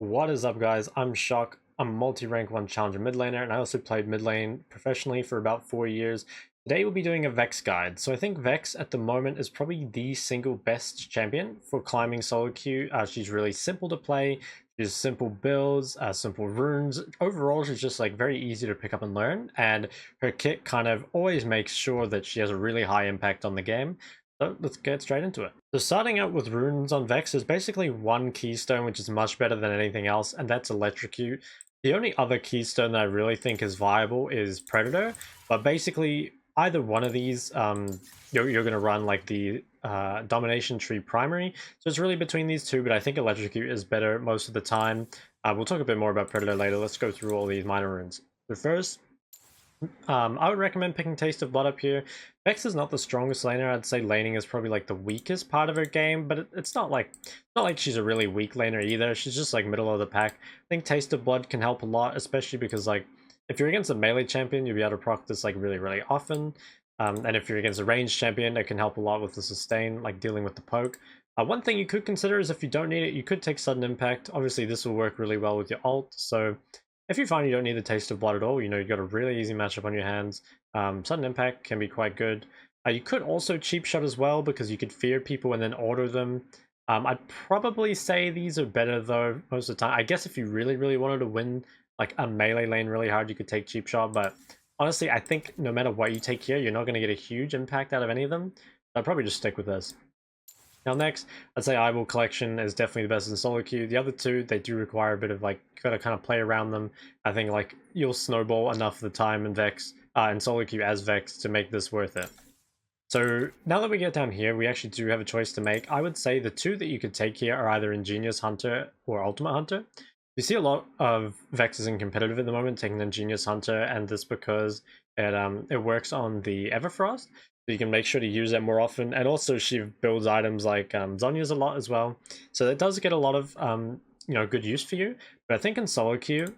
What is up, guys? I'm Shok. I'm a multi-rank 1 challenger mid laner, and I also played mid lane professionally for about 4 years. Today we'll be doing a Vex guide. So I think Vex at the moment is probably the single best champion for climbing solo queue. She's really simple to play. She's simple builds, simple runes. Overall, she's just like very easy to pick up and learn, and her kit kind of always makes sure that she has a really high impact on the game. So let's get straight into it. So starting out with runes on Vex is basically one keystone which is much better than anything else, and that's Electrocute. The only other keystone that I really think is viable is Predator, but basically either one of these, you're going to run like the Domination Tree primary, so it's really between these two, but I think Electrocute is better most of the time. We'll talk a bit more about Predator later. Let's go through all these minor runes. So first, I would recommend picking Taste of Blood up here. Vex is not the strongest laner. I'd say laning is probably like the weakest part of her game, but it's not like she's a really weak laner either. She's just like middle of the pack. I think Taste of Blood can help a lot, especially because like if you're against a melee champion, you'll be able to proc this like really often. And if you're against a ranged champion, it can help a lot with the sustain, like dealing with the poke. One thing you could consider is if you don't need it, you could take Sudden Impact. Obviously, this will work really well with your ult, so if you find you don't need the Taste of Blood at all, you know, you've got a really easy matchup on your hands. Sudden Impact can be quite good. You could also Cheap Shot as well, because you could fear people and then order them. I'd probably say these are better though most of the time. I guess if you really wanted to win like a melee lane really hard, you could take Cheap Shot, but honestly, I think no matter what you take here, you're not going to get a huge impact out of any of them. I'd probably just stick with this. Now next, I'd say Eyeball Collection is definitely the best in solo queue. The other two, they do require a bit of like, you gotta kind of play around them. I think like you'll snowball enough of the time in Vex, in solo queue as Vex to make this worth it. So now that we get down here, we actually do have a choice to make. I would say the two that you could take here are either Ingenious Hunter or Ultimate Hunter. You see a lot of Vexes in competitive at the moment taking Ingenious Hunter, and this because it works on the Everfrost. So you can make sure to use it more often, and also she builds items like Zhonya's a lot as well. So it does get a lot of good use for you. But I think in solo queue,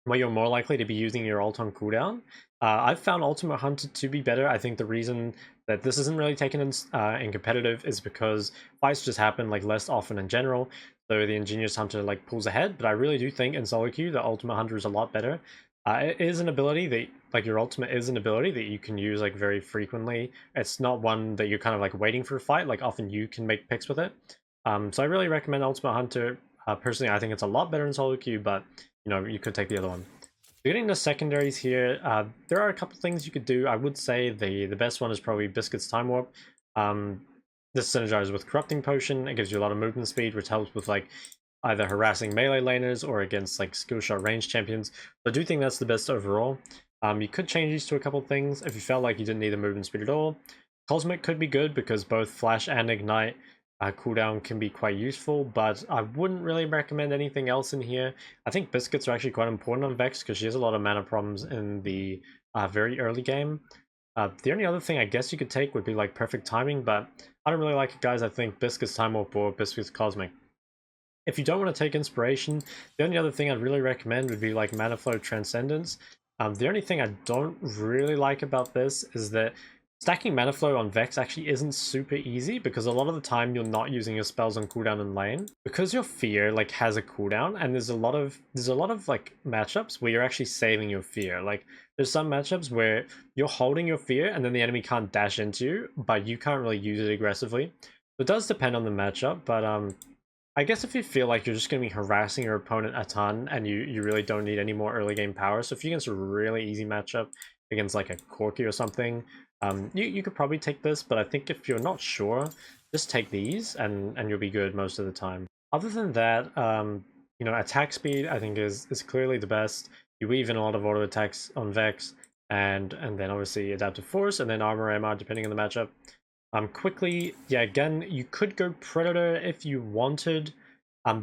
where you're more likely to be using your ult on cooldown, I've found Ultimate Hunter to be better. I think the reason that this isn't really taken in competitive is because fights just happen like less often in general. So the Ingenious Hunter like pulls ahead, but I really do think in solo queue the Ultimate Hunter is a lot better. It is an ability that, like, your ultimate is an ability that you can use like very frequently. It's not one that you're kind of like waiting for a fight. Like often you can make picks with it. So I really recommend Ultimate Hunter. Personally, I think it's a lot better in solo queue, but you know, you could take the other one. Getting the secondaries here, there are a couple things you could do. I would say the best one is probably Biscuit's Time Warp. This synergizes with Corrupting Potion. It gives you a lot of movement speed, which helps with like either harassing melee laners or against like skill shot range champions. So I do think that's the best overall. You could change these to a couple things if you felt like you didn't need the movement speed at all. Cosmic could be good because both Flash and Ignite cooldown can be quite useful, but I wouldn't really recommend anything else in here. I think Biscuits are actually quite important on Vex because she has a lot of mana problems in the very early game. The only other thing I guess you could take would be like Perfect Timing, but I don't really like it, guys. I think Biscuits Time Warp or Biscuits Cosmic. If you don't want to take inspiration, the only other thing I'd really recommend would be like Mana Flow Transcendence. The only thing I don't really like about this is that stacking Mana Flow on Vex actually isn't super easy because a lot of the time you're not using your spells on cooldown in lane. Because your fear like has a cooldown, and there's a lot of like matchups where you're actually saving your fear. Like there's some matchups where you're holding your fear and then the enemy can't dash into you, but you can't really use it aggressively. It does depend on the matchup, but I guess if you feel like you're just going to be harassing your opponent a ton and you really don't need any more early game power, so if you're against a really easy matchup against like a Corki or something, you could probably take this, but I think if you're not sure, just take these and you'll be good most of the time. Other than that, you know, attack speed I think is clearly the best. You weave in a lot of auto attacks on Vex, and then obviously Adaptive Force, and then Armor MR depending on the matchup. Quickly, yeah, again, you could go Predator if you wanted.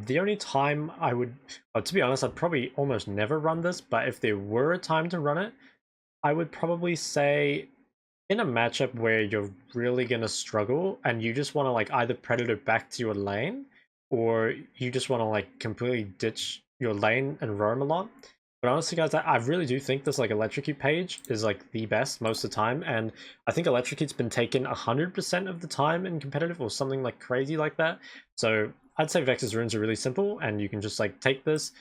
The only time I would, well, to be honest, I'd probably almost never run this, but if there were a time to run it, I would probably say in a matchup where you're really gonna struggle and you just want to like either Predator back to your lane, or you just want to like completely ditch your lane and roam a lot. But honestly, guys, I really do think this like Electrocute page is like the best most of the time, and I think Electrocute's been taken 100% of the time in competitive or something like crazy like that. So I'd say Vex's runes are really simple, and you can just like take this,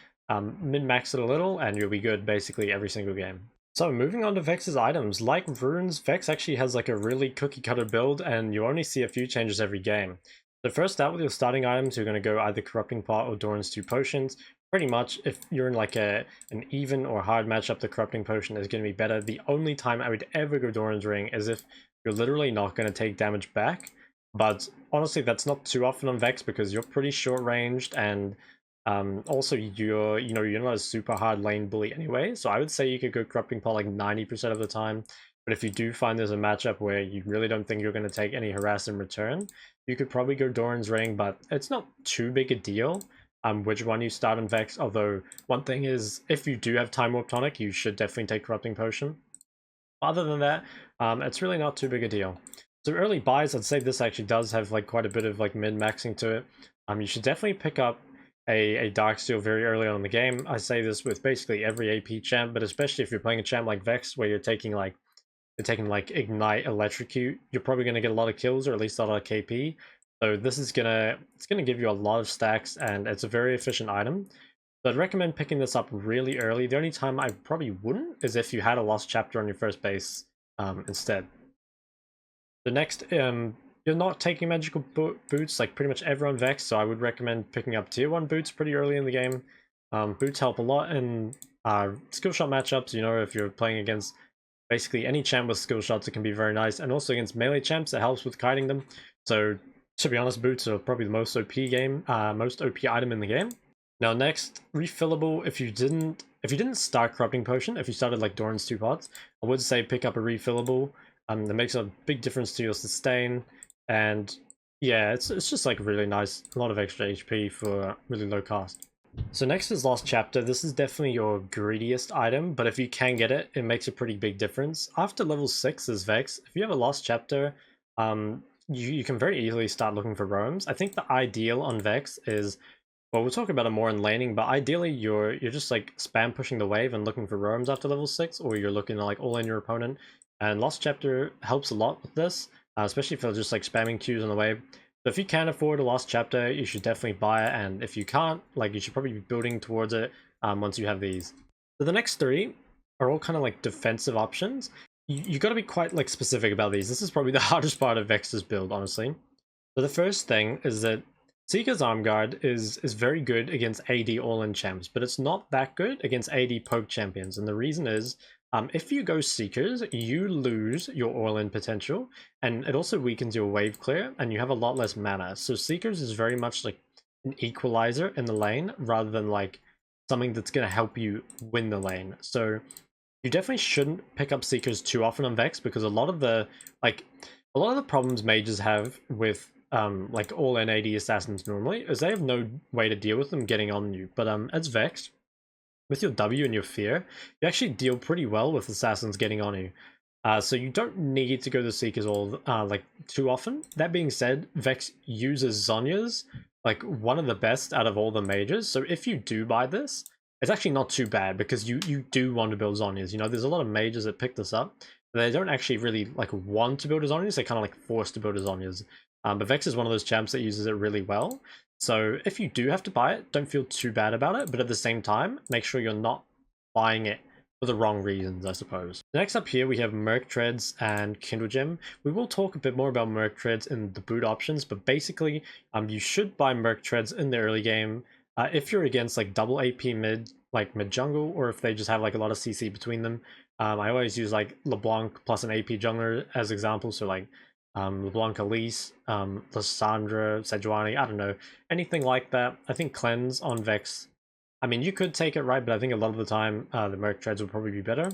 min-max it a little, and you'll be good basically every single game. So moving on to Vex's items, like runes, Vex actually has like a really cookie cutter build, and you only see a few changes every game. So first out with your starting items, you're going to go either Corrupting Pot or Doran's 2 potions. Pretty much, if you're in like an even or hard matchup, the Corrupting Potion is going to be better. The only time I would ever go Doran's Ring is if you're literally not going to take damage back. But honestly, that's not too often on Vex because you're pretty short ranged, and also you're not a super hard lane bully anyway. So I would say you could go Corrupting Pot like 90% of the time. But if you do find there's a matchup where you really don't think you're going to take any harass in return, you could probably go Doran's Ring, but it's not too big a deal which one you start on Vex. Although one thing is, if you do have Time Warp Tonic, you should definitely take Corrupting Potion. Other than that, it's really not too big a deal. So early buys, I'd say this actually does have like quite a bit of like min-maxing to it. You should definitely pick up a Darksteel very early on in the game. I say this with basically every AP champ, but especially if you're playing a champ like Vex, where you're taking like Ignite, Electrocute, you're probably gonna get a lot of kills or at least a lot of KP. So this is gonna give you a lot of stacks, and it's a very efficient item. So I'd recommend picking this up really early. The only time I probably wouldn't is if you had a lost chapter on your first base instead. The next, you're not taking magical boots like pretty much everyone Vex, so I would recommend picking up tier 1 boots pretty early in the game. Boots help a lot in skill shot matchups. You know, if you're playing against basically any champ with skill shots, it can be very nice, and also against melee champs, it helps with kiting them. So to be honest, boots are probably the most OP item in the game. Now next, refillable. If you didn't start Corrupting Potion, if you started like Doran's 2 pots, I would say pick up a refillable. That makes a big difference to your sustain, and yeah, it's just like really nice, a lot of extra HP for really low cost. So next is Lost Chapter. This is definitely your greediest item, but if you can get it, it makes a pretty big difference. After level 6 is Vex. If you have a Lost Chapter, you can very easily start looking for roams. I think the ideal on Vex is, well, we'll talk about it more in laning, but ideally you're just like spam pushing the wave and looking for roams after level 6, or you're looking to like all in your opponent. And Lost Chapter helps a lot with this, especially if they're just like spamming Qs on the wave. So if you can afford a Lost Chapter, you should definitely buy it, and if you can't, like, you should probably be building towards it once you have these. So the next 3 are all kind of like defensive options. You got to be quite like specific about these. This is probably the hardest part of Vex's build, honestly. So the first thing is that Seeker's Arm Guard is very good against AD all-in champs, but it's not that good against AD poke champions, and the reason is, if you go Seekers, you lose your all-in potential, and it also weakens your wave clear, and you have a lot less mana. So Seekers is very much like an equalizer in the lane, rather than like something that's going to help you win the lane. So you definitely shouldn't pick up Seekers too often on Vex, because a lot of the problems mages have with like all-in AD assassins normally is they have no way to deal with them getting on you. But as Vex, with your W and your Fear, you actually deal pretty well with assassins getting on you. So you don't need to go to Seekers all like too often. That being said, Vex uses Zhonya's like one of the best out of all the mages. So if you do buy this, it's actually not too bad, because you do want to build Zhonya's. You know, there's a lot of mages that pick this up. They don't actually really like want to build a Zhonya's. They're kind of like forced to build a Zhonya's. But Vex is one of those champs that uses it really well. So if you do have to buy it, don't feel too bad about it, but at the same time, make sure you're not buying it for the wrong reasons, I suppose. Next up here, we have Merc Treads and Kindle Gem. We will talk a bit more about Merc Treads in the boot options, but basically, you should buy Merc Treads in the early game if you're against like double AP mid, like mid jungle, or if they just have like a lot of CC between them. I always use like LeBlanc plus an AP jungler as example, so like LeBlanc Elise, Lysandra, Sejuani, I don't know, anything like that. I think Cleanse on Vex, I mean, you could take it right, but I think a lot of the time the Merc Treads would probably be better.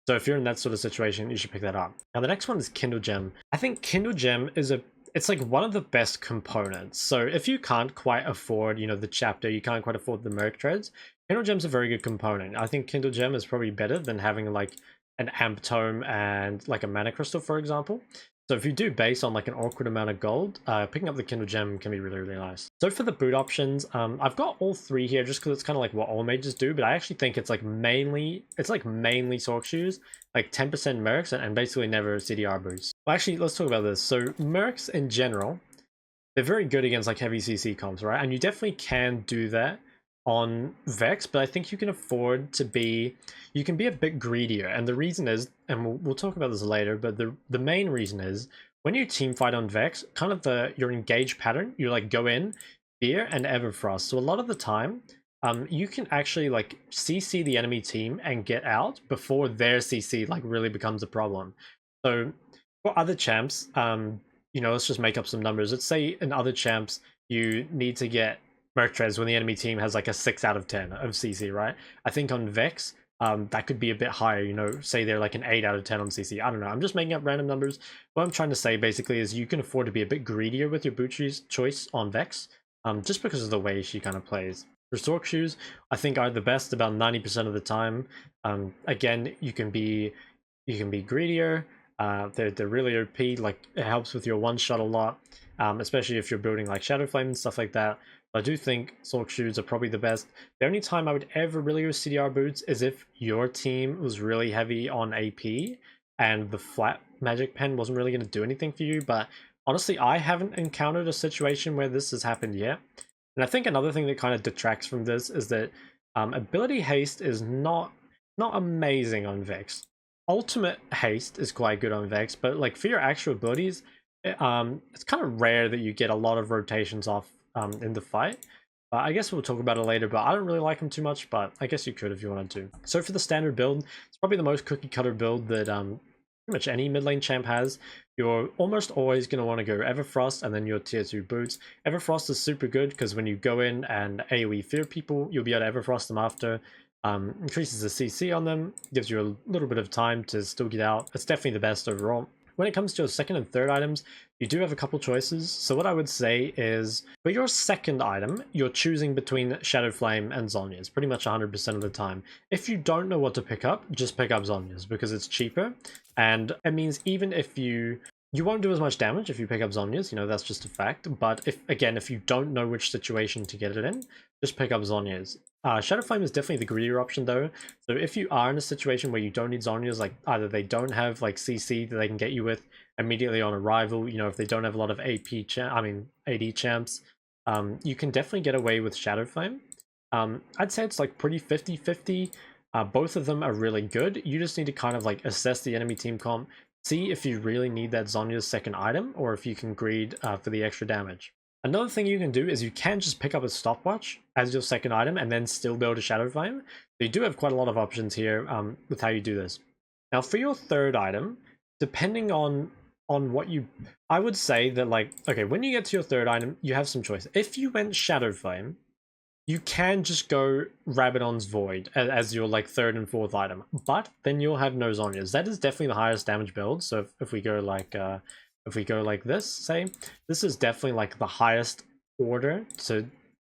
So if you're in that sort of situation, you should pick that up. Now the next one is Kindle Gem. I think Kindle Gem is it's like one of the best components. So if you can't quite afford, you know, the chapter, you can't quite afford the Merc Treads, Kindle Gem's a very good component. I think Kindle Gem is probably better than having like an Amp Tome and like a Mana Crystal, for example. So if you do base on like an awkward amount of gold, picking up the Kindle Gem can be really, really nice. So for the boot options, I've got all 3 here just because it's kind of like what all mages do, but I actually think it's like mainly Sorc Shoes, like 10% Mercs and basically never CDR boots. Well, actually, let's talk about this. So Mercs in general, they're very good against like heavy CC comps, right? And you definitely can do that on Vex, but I think you can afford to be, you can be a bit greedier. And the reason is, and we'll talk about this later, but the main reason is when you team fight on Vex, kind of your engage pattern, you like go in, Fear and Everfrost. So a lot of the time, you can actually like CC the enemy team and get out before their CC like really becomes a problem. So for other champs, you know, let's just make up some numbers. Let's say in other champs, you need to get Mertrez when the enemy team has like a 6 out of 10 of CC, right? I think on Vex, that could be a bit higher, you know, say they're like an 8 out of 10 on CC. I don't know, I'm just making up random numbers. What I'm trying to say basically is you can afford to be a bit greedier with your boot choice on Vex, just because of the way she kind of plays. For Sork shoes, I think are the best about 90% of the time. Again, you can be greedier. They're really OP. Like it helps with your one shot a lot, especially if you're building like Shadow Flame and stuff like that. I do think Sork shoes are probably the best. The only time I would ever really go CDR boots is if your team was really heavy on AP and the flat magic pen wasn't really going to do anything for you. But honestly, I haven't encountered a situation where this has happened yet. And I think another thing that kind of detracts from this is that ability haste is not amazing on Vex. Ultimate haste is quite good on Vex, but like for your actual abilities, it's kind of rare that you get a lot of rotations off in the fight. I guess we'll talk about it later, but I don't really like them too much, but I guess you could if you wanted to. So for the standard build, it's probably the most cookie cutter build that pretty much any mid lane champ has. You're almost always going to want to go Everfrost and then your tier 2 boots. Everfrost is super good because when you go in and AoE fear people, you'll be able to Everfrost them after. Increases the CC on them, gives you a little bit of time to still get out. It's definitely the best overall. When it comes to your second and third items, you do have a couple choices. So what I would say is, for your second item, you're choosing between Shadow Flame and Zhonya's pretty much 100% of the time. If you don't know what to pick up, just pick up Zhonya's because it's cheaper. And it means even if you won't do as much damage if you pick up Zhonya's, you know, that's just a fact. But if you don't know which situation to get it in, just pick up Zhonya's. Shadow Flame is definitely the greedier option though. So if you are in a situation where you don't need Zhonya's, like either they don't have like CC that they can get you with immediately on arrival, you know, if they don't have a lot of AD champs, you can definitely get away with Shadow Flame. I'd say it's like pretty 50-50. Both of them are really good. You just need to kind of like assess the enemy team comp, see if you really need that Zhonya's second item or if you can greed for the extra damage. Another thing you can do is you can just pick up a stopwatch as your second item and then still build a Shadow Flame. So you do have quite a lot of options here with how you do this. Now for your third item, depending on what you... I would say that like, okay, when you get to your third item, you have some choice. If you went Shadow Flame, you can just go Rabadon's Void as your like third and fourth item, but then you'll have no Zhonya's. That is definitely the highest damage build. So if we go like this, say, this is definitely like the highest order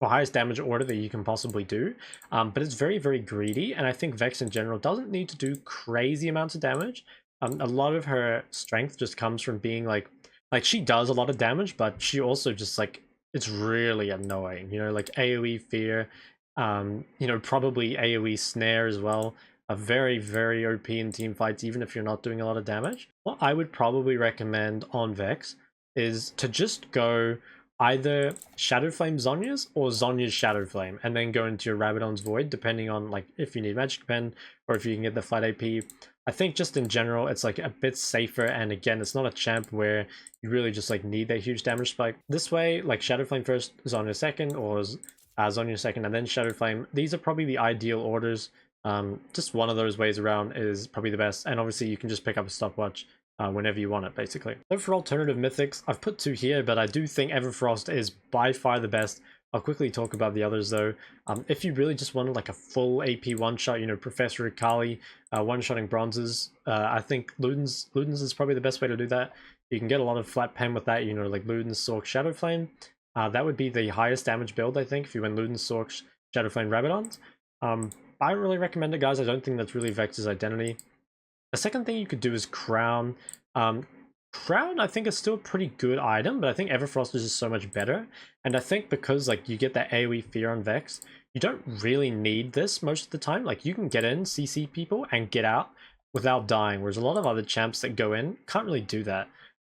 or highest damage order that you can possibly do. But it's very, very greedy, and I think Vex in general doesn't need to do crazy amounts of damage. A lot of her strength just comes from being like she does a lot of damage, but she also just like, it's really annoying, you know, like AoE fear, you know, probably AoE snare as well. A very, very OP in team fights, even if you're not doing a lot of damage. What I would probably recommend on Vex is to just go either Shadow Flame Zhonya's or Zhonya's Shadow Flame, and then go into your Rabadon's Void, depending on like if you need Magic Pen or if you can get the flat AP. I think just in general, it's like a bit safer, and again, it's not a champ where you really just like need that huge damage spike. This way, like Shadow Flame first, Zhonya second, or Zhonya second, and then Shadow Flame. These are probably the ideal orders. Just one of those ways around is probably the best, and obviously you can just pick up a stopwatch whenever you want it, basically. So for alternative mythics, I've put 2 here, but I do think Everfrost is by far the best. I'll quickly talk about the others though. If you really just wanted like a full AP one-shot, you know, Professor Akali, one-shotting bronzes, I think Luden's is probably the best way to do that. You can get a lot of flat pen with that, you know, like Luden's Sork Shadow Flame. That would be the highest damage build, I think, if you went Luden's Sork Shadow Flame Rabadons. I don't really recommend it, guys. I don't think that's really Vex's identity. The second thing you could do is Crown. Crown, I think, is still a pretty good item, but I think Everfrost is just so much better. And I think because like you get that AoE fear on Vex, you don't really need this most of the time. Like you can get in, CC people, and get out without dying, whereas a lot of other champs that go in can't really do that.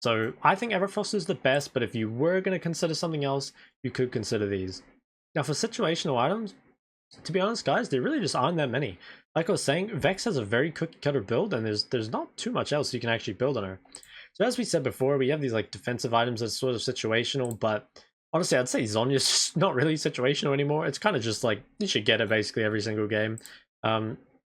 So I think Everfrost is the best, but if you were going to consider something else, you could consider these. Now for situational items, to be honest, guys, there really just aren't that many. Like I was saying, Vex has a very cookie cutter build, and there's not too much else you can actually build on her. So as we said before, we have these like defensive items that's sort of situational, but honestly, I'd say Zhonya's just not really situational anymore. It's kind of just like you should get it basically every single game.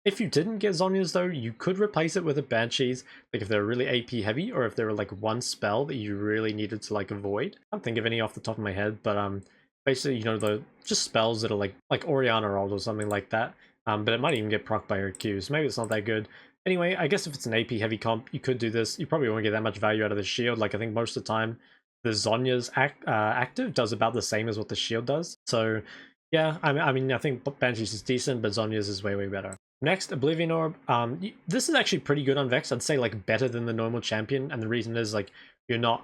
If you didn't get Zhonya's though, you could replace it with a Banshees, like if they're really AP heavy, or if they were like one spell that you really needed to like avoid. I can't think of any off the top of my head, but basically, you know, the just spells that are like Oriana rolled or something like that. But it might even get procced by her Q, so maybe it's not that good. Anyway, I guess if it's an AP heavy comp, you could do this. You probably won't get that much value out of the shield. Like I think most of the time, the Zhonya's active does about the same as what the shield does. So yeah, I mean, I think Banshees is decent, but Zhonya's is way, way better. Next, Oblivion Orb. This is actually pretty good on Vex. I'd say like better than the normal champion, and the reason is like you're not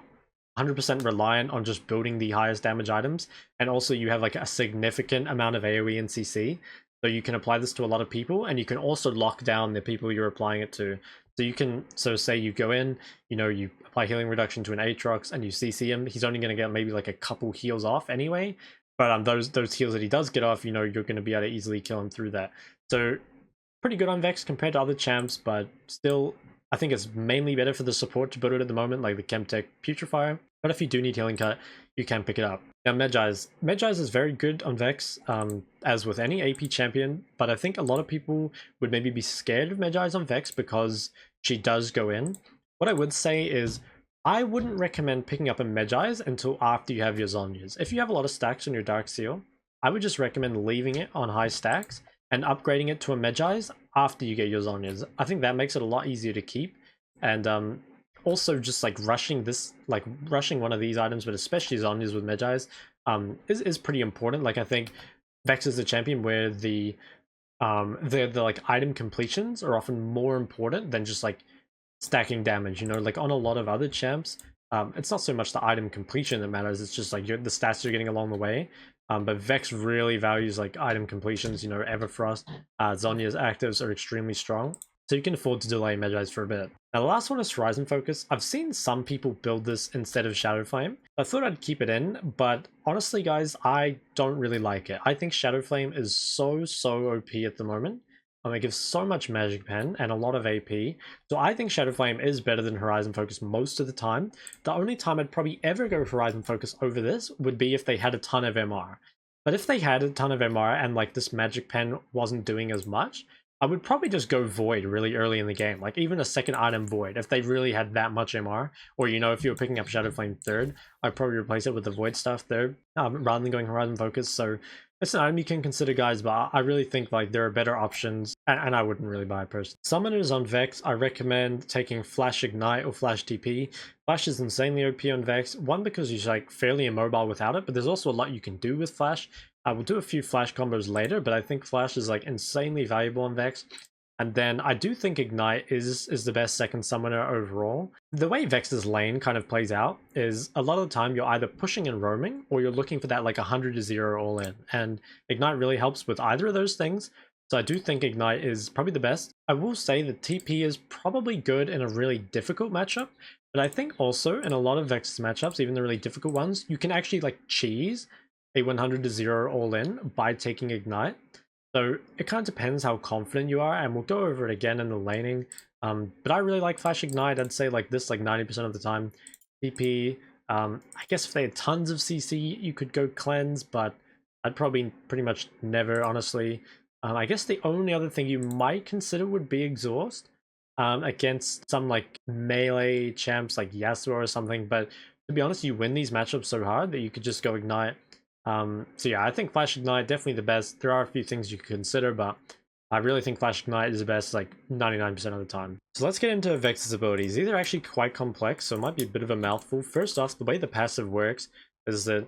100% reliant on just building the highest damage items, and also you have like a significant amount of AoE and CC, so you can apply this to a lot of people, and you can also lock down the people you're applying it to. So you can, so say you go in, you know, you apply healing reduction to an Aatrox and you CC him, he's only going to get maybe like a couple heals off anyway, but those heals that he does get off, you know, you're going to be able to easily kill him through that. So pretty good on Vex compared to other champs, but still, I think it's mainly better for the support to build it at the moment, like the Chemtech Putrefier. But if you do need healing cut, you can pick it up. Now Medjai's is very good on Vex, as with any AP champion, but I think a lot of people would maybe be scared of Medjai's on Vex because she does go in. What I would say is, I wouldn't recommend picking up a Medjai's until after you have your Zhonya's. If you have a lot of stacks on your Dark Seal, I would just recommend leaving it on high stacks and upgrading it to a Medjai's after you get your Zhonya's. I think that makes it a lot easier to keep, and also just like rushing one of these items, but especially Zhonya's with Medjai's, is pretty important. Like I think Vex is a champion where the like item completions are often more important than just like stacking damage, you know, like on a lot of other champs, it's not so much the item completion that matters, it's just like the stats you're getting along the way. But Vex really values like item completions, you know, Everfrost, Zhonya's actives are extremely strong, so you can afford to delay Medjai's for a bit. Now the last one is Horizon Focus. I've seen some people build this instead of Shadow Flame. I thought I'd keep it in, but honestly guys, I don't really like it. I think Shadow Flame is so OP at the moment. It gives so much magic pen and a lot of AP. So I think Shadow Flame is better than Horizon Focus most of the time. The only time I'd probably ever go Horizon Focus over this would be if they had a ton of MR. But if they had a ton of MR and like this magic pen wasn't doing as much, I would probably just go Void really early in the game. Like even a second item Void, if they really had that much MR. Or, you know, if you were picking up Shadow Flame third, I'd probably replace it with the Void stuff third, rather than going Horizon Focus. So it's an item you can consider, guys, but I really think like there are better options, and I wouldn't really buy it personally. Summoners on Vex, I recommend taking Flash Ignite or Flash TP. Flash is insanely OP on Vex, one because he's like fairly immobile without it, but there's also a lot you can do with Flash. I will do a few Flash combos later, but I think Flash is like insanely valuable on Vex. And then I do think Ignite is the best second summoner overall. The way Vex's lane kind of plays out is a lot of the time you're either pushing and roaming, or you're looking for that like 100 to 0 all in. And Ignite really helps with either of those things. So I do think Ignite is probably the best. I will say that TP is probably good in a really difficult matchup, but I think also in a lot of Vex's matchups, even the really difficult ones, you can actually like cheese a 100 to 0 all in by taking Ignite. So it kind of depends how confident you are, and we'll go over it again in the laning. But I really like Flash Ignite. I'd say like this like 90% of the time. TP, I guess if they had tons of CC, you could go Cleanse, but I'd probably pretty much never, honestly. I guess the only other thing you might consider would be Exhaust against some like melee champs like Yasuo or something. But to be honest, you win these matchups so hard that you could just go Ignite. So yeah, I think Flash Ignite definitely the best. There are a few things you could consider, but I really think Flash Ignite is the best like 99% of the time. So let's get into Vex's abilities. These are actually quite complex, so it might be a bit of a mouthful. First off, the way the passive works is that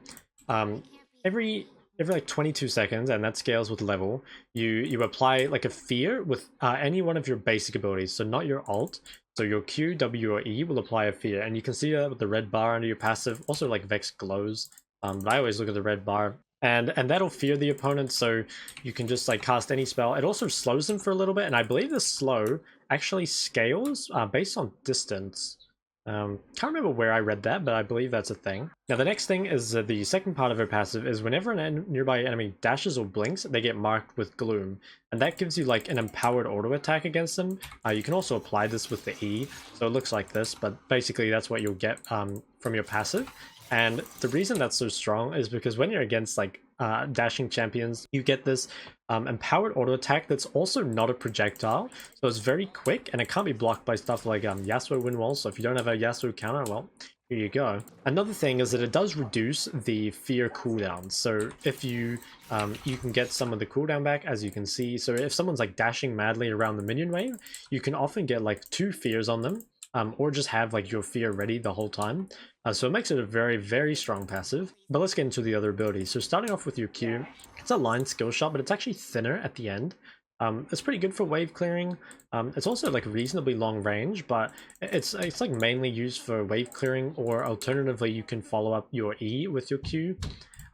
every like 22 seconds, and that scales with level, you apply like a fear with any one of your basic abilities, so not your ult. So your Q, W, or E will apply a fear, and you can see that with the red bar under your passive. Also, like Vex glows. But I always look at the red bar, and that'll fear the opponent, so you can just like cast any spell. It also slows them for a little bit, and I believe the slow actually scales based on distance. Can't remember where I read that, but I believe that's a thing. Now the next thing is the second part of her passive is whenever nearby enemy dashes or blinks, they get marked with gloom, and that gives you like an empowered auto attack against them. You can also apply this with the E, so it looks like this, but basically that's what you'll get from your passive. And the reason that's so strong is because when you're against like dashing champions, you get this empowered auto attack that's also not a projectile, so it's very quick and it can't be blocked by stuff like Yasuo wind walls. So if you don't have a Yasuo counter, well, here you go. Another thing is that it does reduce the fear cooldown. So if you you can get some of the cooldown back, as you can see. So if someone's like dashing madly around the minion wave, you can often get like 2 fears on them, or just have like your fear ready the whole time. So it makes it a very, very strong passive. But let's get into the other abilities. So starting off with your Q, it's a line skill shot, but it's actually thinner at the end. It's pretty good for wave clearing. It's also like reasonably long range, but it's like mainly used for wave clearing, or alternatively you can follow up your E with your Q.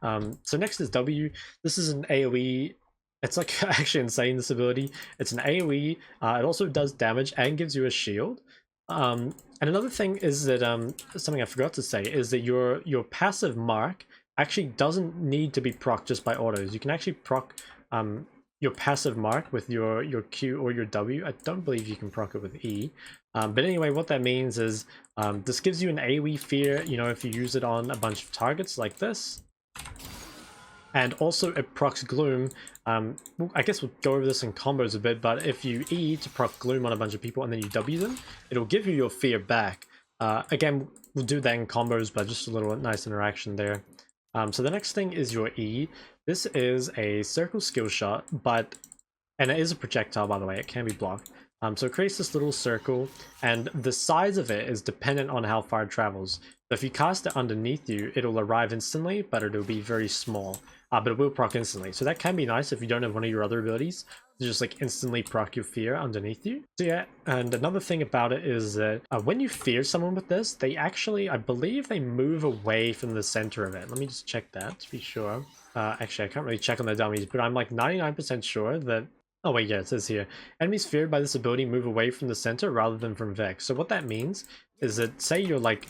So next is W. This is an AoE. It's like actually insane, this ability. It's an AoE. It also does damage and gives you a shield. And another thing is that something I forgot to say is that your passive mark actually doesn't need to be proc just by autos. You can actually proc your passive mark with your Q or your W. I don't believe you can proc it with E. But anyway, what that means is this gives you an AoE fear, you know, if you use it on a bunch of targets like this. And also it procs Gloom. I guess we'll go over this in combos a bit, but if you E to proc Gloom on a bunch of people and then you W them, it'll give you your fear back. Again, we'll do that in combos, but just a little nice interaction there. So the next thing is your E. This is a circle skill shot, and it is a projectile, by the way, it can be blocked. So it creates this little circle, and the size of it is dependent on how far it travels. So if you cast it underneath you, it'll arrive instantly, but it'll be very small. But it will proc instantly. So that can be nice if you don't have one of your other abilities to just like instantly proc your fear underneath you. So yeah, and another thing about it is that when you fear someone with this, they actually, I believe they move away from the center of it. Let me just check that to be sure. Actually, I can't really check on the dummies, but I'm like 99% sure that... Oh wait, yeah, it says here, enemies feared by this ability move away from the center rather than from Vex. So what that means is that say you're like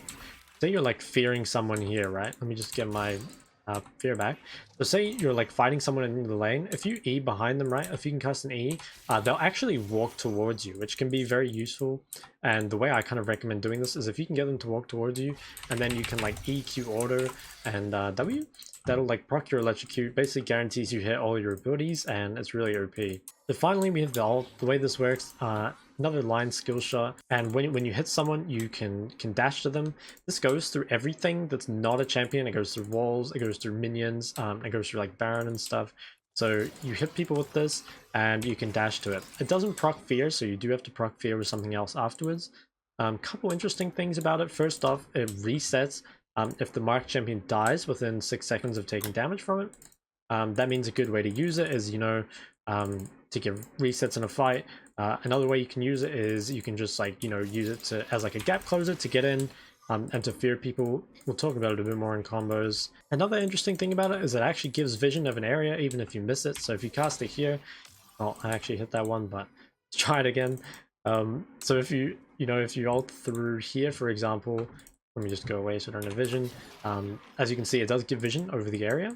fearing someone here, right? Let me just get my fear back. So say you're like fighting someone in the lane. If you E behind them, right? If you can cast an E, they'll actually walk towards you, which can be very useful. And the way I kind of recommend doing this is if you can get them to walk towards you, and then you can like EQ order and W. That'll like proc your electrocute, basically guarantees you hit all your abilities, and it's really OP. So finally we have the ult. The way this works, another line skill shot, and when you hit someone, you can dash to them. This goes through everything that's not a champion. It goes through walls, it goes through minions, it goes through like Baron and stuff. So you hit people with this, and you can dash to it. It doesn't proc fear, so you do have to proc fear with something else afterwards. Couple interesting things about it. First off, it resets if the marked champion dies within 6 seconds of taking damage from it. That means a good way to use it is, you know, to get resets in a fight. Another way you can use it is you can just like, you know, use it as like a gap closer to get in and to fear people. We'll talk about it a bit more in combos. Another interesting thing about it is it actually gives vision of an area even if you miss it. So if you cast it here, oh, I actually hit that one, but let's try it again. So if you ult through here, for example, let me just go away so I don't have vision. As you can see, it does give vision over the area.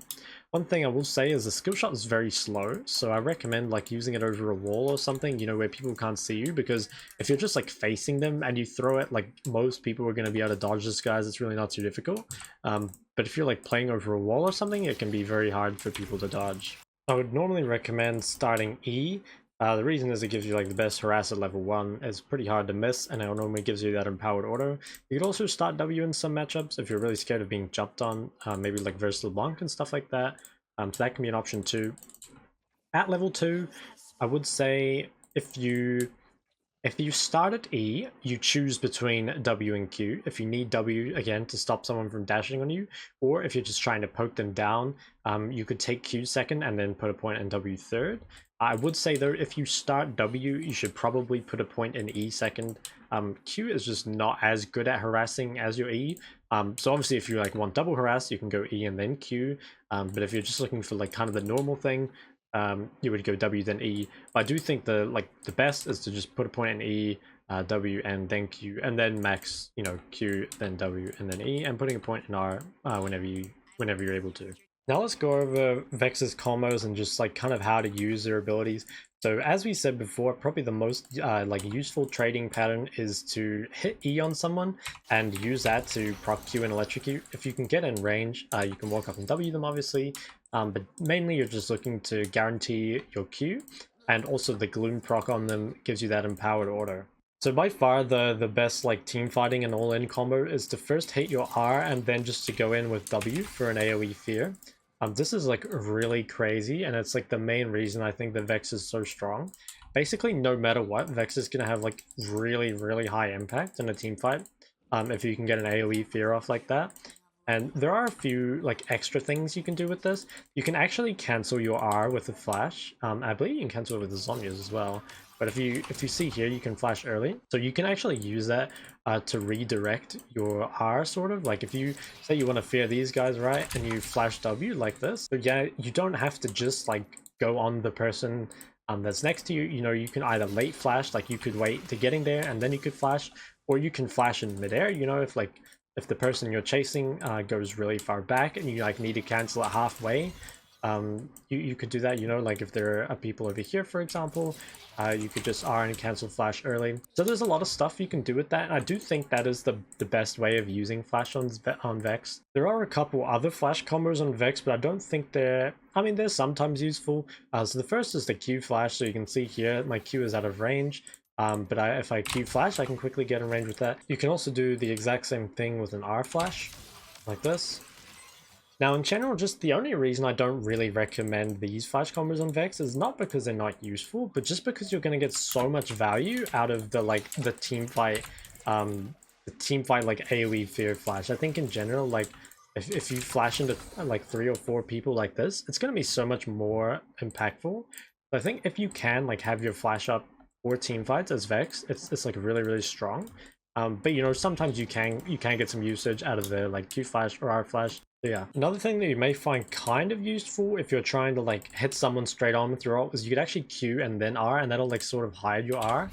One thing I will say is the skill shot is very slow, so I recommend like using it over a wall or something, you know, where people can't see you, because if you're just like facing them and you throw it, like most people are going to be able to dodge this, guys. It's really not too difficult. But if you're like playing over a wall or something, it can be very hard for people to dodge. I would normally recommend starting E. The reason is it gives you like the best harass at level 1. It's pretty hard to miss, and it normally gives you that empowered auto. You could also start W in some matchups if you're really scared of being jumped on, maybe like versus LeBlanc and stuff like that. So that can be an option too. At level 2, I would say if you start at E, you choose between W and Q. If you need W, again, to stop someone from dashing on you, or if you're just trying to poke them down, you could take Q second and then put a point in W third. I would say though, if you start W, you should probably put a point in E second. Q is just not as good at harassing as your E. So obviously if you like want double harass, you can go E and then Q. But if you're just looking for like kind of the normal thing, you would go W then E. But I do think the best is to just put a point in E, W, and then Q, and then max, Q, then W, and then E, and putting a point in R whenever you're able to. Now let's go over Vex's combos and just like kind of how to use their abilities. So as we said before, probably the most useful trading pattern is to hit E on someone and use that to proc Q and electrocute. If you can get in range, you can walk up and W them obviously, but mainly you're just looking to guarantee your Q, and also the Gloom proc on them gives you that empowered auto. So by far the best team fighting and all-in combo is to first hit your R and then just to go in with W for an AoE fear. This is really crazy, and it's the main reason I think the Vex is so strong. Basically, no matter what, Vex is gonna have really high impact in a team fight. If you can get an AoE fear off like that. And there are a few extra things you can do with this. You can actually cancel your R with a flash. I believe you can cancel it with the Zonyas as well. But if you see here, you can flash early. So you can actually use that to redirect your R, sort of. If you say you want to fear these guys, right, and you flash W like this. So yeah, you don't have to just go on the person that's next to you. You can either late flash, you could wait to getting there and then you could flash, or you can flash in midair. If the person you're chasing goes really far back and you need to cancel it halfway, you could do that. If there are people over here, for example, you could just R and cancel flash early. So there's a lot of stuff you can do with that, and I do think that is the best way of using flash on Vex. There are a couple other flash combos on Vex, but I don't think they're sometimes useful. So the first is the Q flash. So you can see here my Q is out of range. But if I Q flash, I can quickly get in range with that. You can also do the exact same thing with an R flash, like this. Now, in general, just the only reason I don't really recommend these flash combos on Vex is not because they're not useful, but just because you're going to get so much value out of the team fight, AoE fear flash. I think in general, if you flash into 3 or 4 people like this, it's going to be so much more impactful. But I think if you can have your flash up for team fights as Vex, it's really strong. But sometimes you can get some usage out of the Q flash or R flash. So yeah, another thing that you may find kind of useful if you're trying to hit someone straight on with your ult is you could actually Q and then R, and that'll sort of hide your R.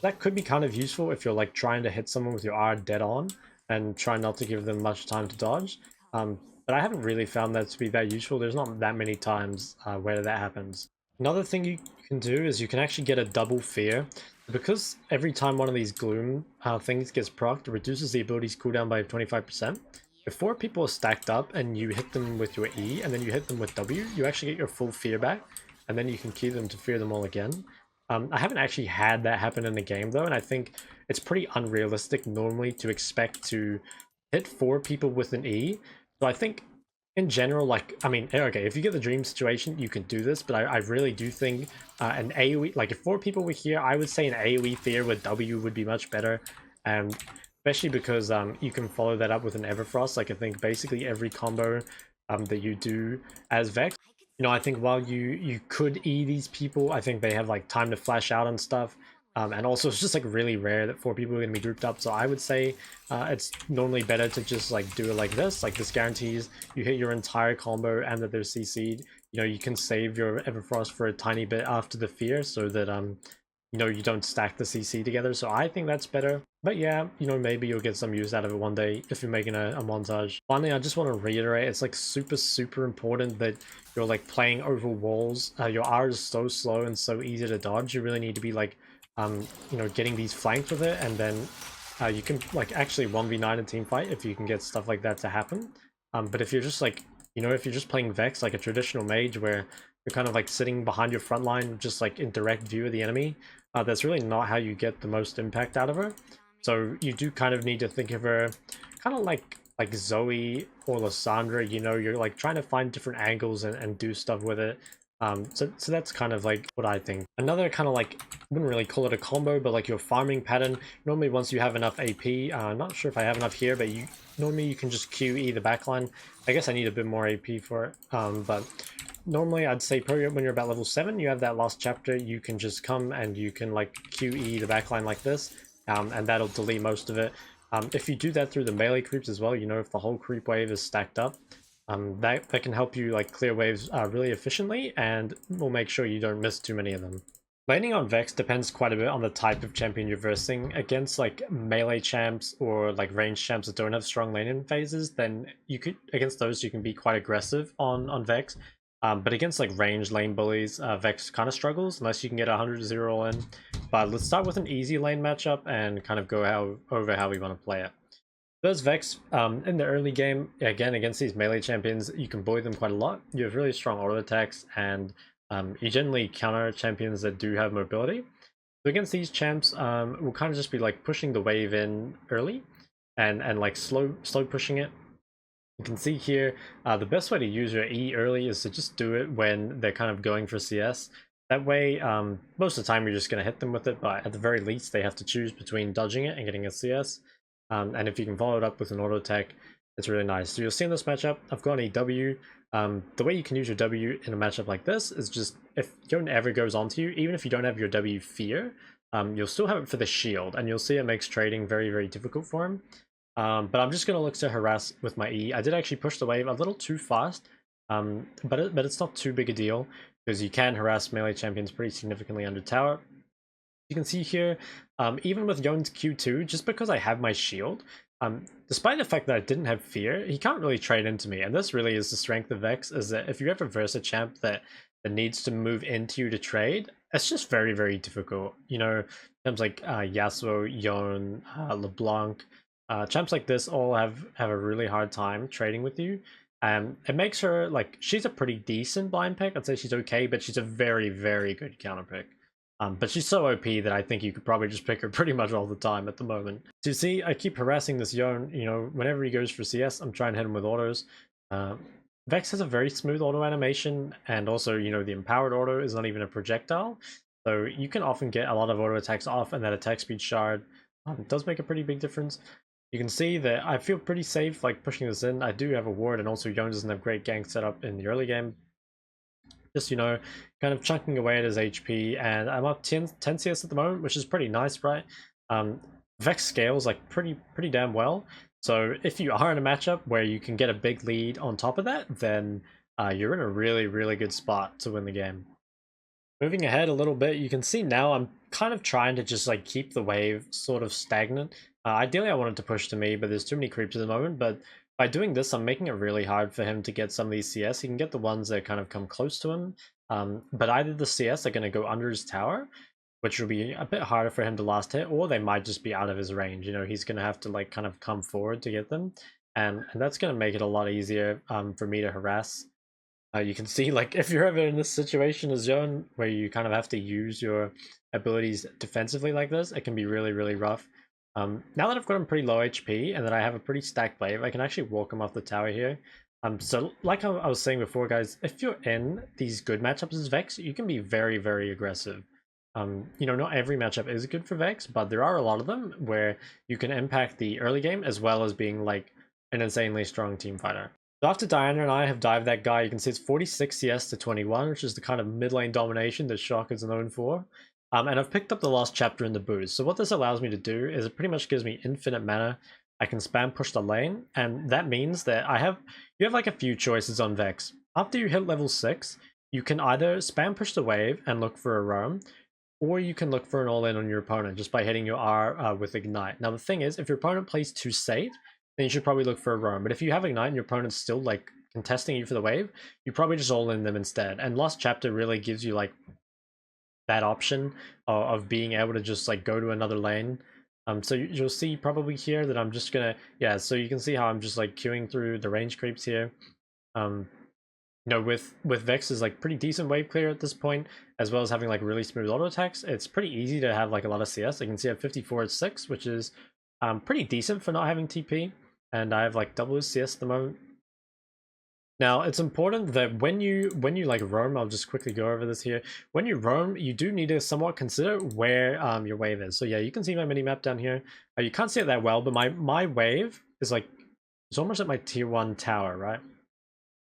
That could be kind of useful if you're trying to hit someone with your R dead on and try not to give them much time to dodge. But I haven't really found that to be that useful. There's not that many times where that happens. Another thing you can do is you can actually get a double fear. Because every time one of these Gloom things gets procced, it reduces the ability's cooldown by 25%. If 4 people are stacked up and you hit them with your E and then you hit them with W, you actually get your full fear back, and then you can keep them to fear them all again. I haven't actually had that happen in the game though, and I think it's pretty unrealistic normally to expect to hit 4 people with an E. So I think in general, okay, if you get the dream situation, you can do this, but I really do think an AoE, if 4 people were here, I would say an AoE fear with W would be much better. Especially because you can follow that up with an Everfrost. I think basically every combo that you do as Vex, I think while you could E these people, I think they have time to flash out and stuff. And also it's just really rare that 4 people are going to be grouped up. So I would say it's normally better to just do it like this. This guarantees you hit your entire combo and that they're CC'd. You can save your Everfrost for a tiny bit after the fear so that you don't stack the CC together. So I think that's better. But yeah, maybe you'll get some use out of it one day if you're making a montage. Finally, I just want to reiterate, it's super important that you're playing over walls. Your R is so slow and so easy to dodge. You really need to be getting these flanked with it, and then you can actually 1v9 a team fight if you can get stuff like that to happen. But if you're just if you're just playing Vex like a traditional mage where you're kind of sitting behind your front line just in direct view of the enemy, that's really not how you get the most impact out of her. So you do kind of need to think of her kind of like Zoe or Lysandra. You're trying to find different angles and do stuff with it. So that's kind of what I think. Another kind of wouldn't really call it a combo, but your farming pattern, normally once you have enough AP, not sure if I have enough here, but normally you can just QE the backline. I guess I need a bit more AP for it, but normally I'd say when you're about level 7, you have that last chapter, you can just come and you can QE the backline like this, and that'll delete most of it. If you do that through the melee creeps as well, if the whole creep wave is stacked up, That can help you like clear waves really efficiently, and will make sure you don't miss too many of them. Laning on Vex depends quite a bit on the type of champion you're versing. Against like melee champs or like range champs that don't have strong laning phases, then you could against those you can be quite aggressive on Vex. But against like range lane bullies, Vex kind of struggles unless you can get 100-0 all in. But let's start with an easy lane matchup and kind of go over how we want to play it. Those Vex, in the early game, again, against these melee champions, you can bully them quite a lot. You have really strong auto attacks, and you generally counter champions that do have mobility. So against these champs, we'll kind of just be like pushing the wave in early, and like slow pushing it. You can see here, the best way to use your E early is to just do it when they're kind of going for CS. That way, most of the time you're just going to hit them with it, but at the very least they have to choose between dodging it and getting a CS. And if you can follow it up with an auto attack, it's really nice. So you'll see in this matchup, I've got an EW. The way you can use your W in a matchup like this is just, if Yone ever goes onto you, even if you don't have your W fear, you'll still have it for the shield, and you'll see it makes trading very, very difficult for him. But I'm just going to look to harass with my E. I did actually push the wave a little too fast, but it's not too big a deal, because you can harass melee champions pretty significantly under tower. You can see here, even with Yone's Q2, just because I have my shield, despite the fact that I didn't have fear, he can't really trade into me. And this really is the strength of Vex, is that if you ever verse a champ that needs to move into you to trade, it's just very, very difficult. You know, terms like Yasuo, Yone, LeBlanc, champs like this all have a really hard time trading with you. It makes her, like, she's a pretty decent blind pick. I'd say she's okay, but she's a very, very good counter pick. But she's so OP that I think you could probably just pick her pretty much all the time at the moment. So you see, I keep harassing this Yone. You know, whenever he goes for CS, I'm trying to hit him with autos. Vex has a very smooth auto animation, and also, you know, the empowered auto is not even a projectile. So you can often get a lot of auto attacks off, and that attack speed shard does make a pretty big difference. You can see that I feel pretty safe like pushing this in. I do have a ward, and also Yone doesn't have great gank setup in the early game. Just, you know, kind of chunking away at his HP, and I'm up 10 CS at the moment, which is pretty nice, right? Vex scales like pretty damn well. So if you are in a matchup where you can get a big lead on top of that, then you're in a really, really good spot to win the game. Moving ahead a little bit, you can see now I'm kind of trying to just like keep the wave sort of stagnant. Ideally, I wanted to push to me, but there's too many creeps at the moment. But by doing this, I'm making it really hard for him to get some of these CS. He can get the ones that kind of come close to him, but either the CS are going to go under his tower, which will be a bit harder for him to last hit, or they might just be out of his range. You know, he's going to have to like kind of come forward to get them, and that's going to make it a lot easier for me to harass. You can see, like, if you're ever in this situation as Yone, where you kind of have to use your abilities defensively like this, it can be really, really rough. Now that I've got him pretty low HP, and that I have a pretty stacked wave, I can actually walk him off the tower here. So like I was saying before, guys, if you're in these good matchups as Vex, you can be very, very aggressive. You know, not every matchup is good for Vex, but there are a lot of them where you can impact the early game as well as being like an insanely strong team fighter. So after Diana and I have dived that guy, you can see it's 46 CS to 21, which is the kind of mid lane domination that Shok is known for. And I've picked up the last chapter in the boost. So what this allows me to do is it pretty much gives me infinite mana. I can spam push the lane, and that means that you have like a few choices on Vex. After you hit level 6, you can either spam push the wave and look for a roam, or you can look for an all-in on your opponent just by hitting your R with Ignite. Now the thing is, if your opponent plays too safe, then you should probably look for a roam. But if you have Ignite and your opponent's still like contesting you for the wave, you probably just all-in them instead. And Lost Chapter really gives you like that option of being able to just like go to another lane. So you'll see probably here that I'm just gonna, yeah, so you can see how I'm just like queuing through the range creeps here. You know, with Vex's like pretty decent wave clear at this point, as well as having like really smooth auto attacks, it's pretty easy to have like a lot of CS. You can see I have 54 at 6, which is pretty decent for not having TP, and I have like double his CS at the moment. Now, it's important that when you like roam, I'll just quickly go over this here. When you roam, you do need to somewhat consider where your wave is. So yeah, you can see my mini map down here. You can't see it that well, but my wave is like, it's almost at my tier 1 tower, right?